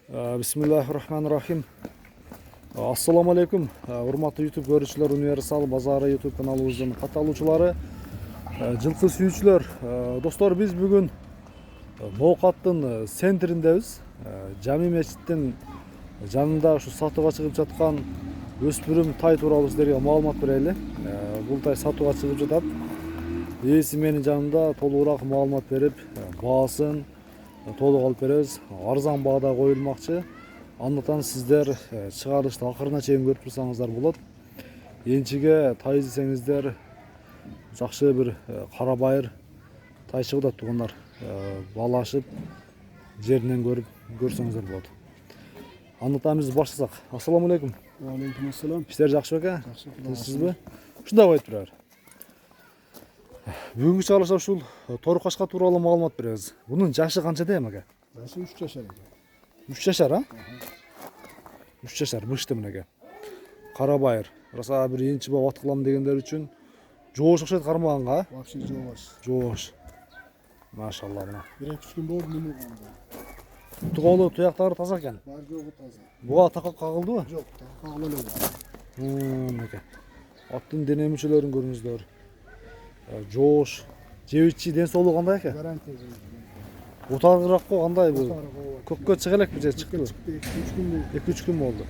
Bismillahirrahmanirrahim. Assalamu alaikum. Урматтуу YouTube көрүүчүлөр, Универсал базары YouTube каналыбыздын катталуучулары, жылкы сүйүүчүлөр. Достор, биз бүгүн Ноокаттын центриндебиз. Жами мечиттин жанында ушу сатууга чыгып жаткан өспүрүм тай тууралуу сиздерге маалымат берели. Бул тай сатууга чыгып жатат. Ээси менин жанымда толугураак маалымат берип, баасын толук алып беребиз. Арзан баада коюлмакчы. Андыктан сиздер чыгарылышты акырына чейин көрүп турсаңыздар болот. Энчиге тай изесеңиздер жакшы бир кара байыр тай чыгып атат туугандар. Балашып жеринен көрсөңүздөр болот. Андыктан биз баштасак. Ассаламу алейкум. Алейкум ассалам. Иштер жакшы беке? Жакшы. Тынчсызбы? Ушундай коюп турар. Бүгүнкү чыгарылышта ушул тору кашка тууралуу маалымат беребиз. Бунун жашы канча дейм аке? Жашы 3 жашар. 3 жашар, а? 3 жашар бышты мынеке. Кара байыр. Раса бир энчи бап ат кылам дегендер үчүн жоош окшойт кармаганга, а? Вообще жообаш. Жоош. Машалла мына. 1-2 күн болду менин калды. Туголу туяктары таза экен. Бар жогу таза. Буга такак кагылдыбы? Жок, кагыла эле. Мынеке. Аттын дене мүчөлөрүн көрүңүздөр. Жоош. Жебичи ден соолугу кандай экен? Гарантия. Утаргыраак го кандай бул? Көккө чыга элекпи же чыктыбы? 2-3 күн болду. 2-3 күн болду.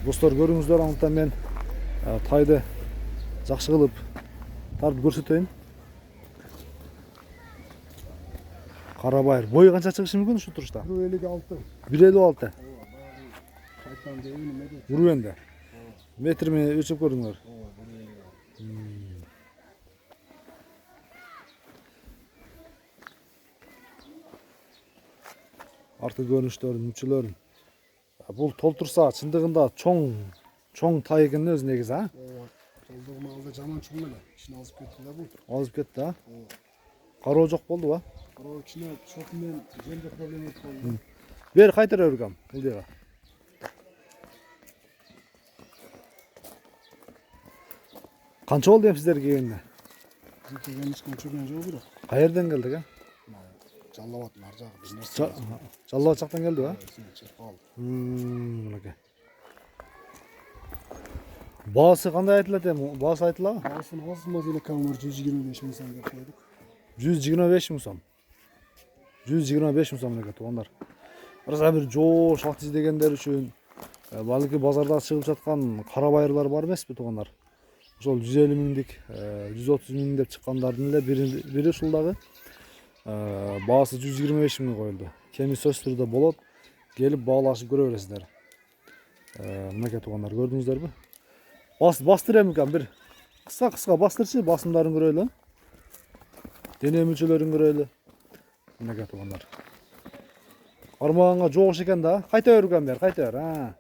Достор, көрүңүздөр, андыктан мен тайды жакшы кылып тартып көрсөтөйүн. Кара байыр. Бою канча чыгышы мүмкүн ушул турушта? 156. 156. Кайтан дейин эмеде. Уруенде. Метрими өлчөп көрдүңөр. Арты көрүнүштөрүн, мүчөлөрүн. Бул толтурса чындыгында чоң тай экен өзү негизи, а? Толдугу малда жаман чоң эле. Ишин алып кетти да бул. Алып кетти, а? Кароо жок болдубу? Кароо кичине чоку менен жерде проблема болду. Бери кайтара өргөм, ылдыйга. Канча болду эми сиздер келгенине? Келген ешким чөкөн жок бирок. Каерден келдик, а? Жаллабаттын ар жагы. Жаллабат жактан келди, а? Чыркал. Мынеке. Баасы кандай айтылат эми? Баасы айтылабы? Баасын азмаз эле камер 125 миң сом деп койдук. 125 миң сом. 125 миң сом мынеке туугандар. Араса бир жоош ат издегендер үчүн, балки базарда чыгып жаткан кара байырлар бар эмеспи туугандар? Ошол 150 миңдик, 130 миң деп чыккандардын эле бири ушул дагы. Баасы 125 миң коюлду. Кеми сөз түрдө болот. Келип баалашып көрө бересиздер. Мынеке туугандар, көрдүңүздөрбү? Бастыр эми бир кыска бастырчы, басымдарын көрөлү. Дене мүчөлөрүн көрөлү. Мынеке туугандар. Кармаганга жоош экен да. Кайта өргөн бер, кайта бер.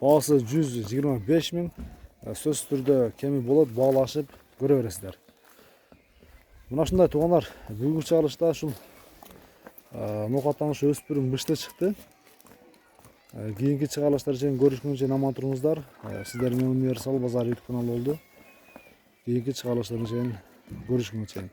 Баасы 125 миң. Сөз түрдө кеми болот, баалашып көрө бересиздер. Мына ушундай туугандар, бүгүнкү чыгарылышта ушул Ноокаттан ушу өспүрүм бышты чыкты. Кийинки чыгарылыштар чейин көрүшкөнчө аман туруңуздар. Сиздер менен Универсал базары YouTube каналы болду. Кийинки чыгарылыштар чейин көрүшкөнгө чейин.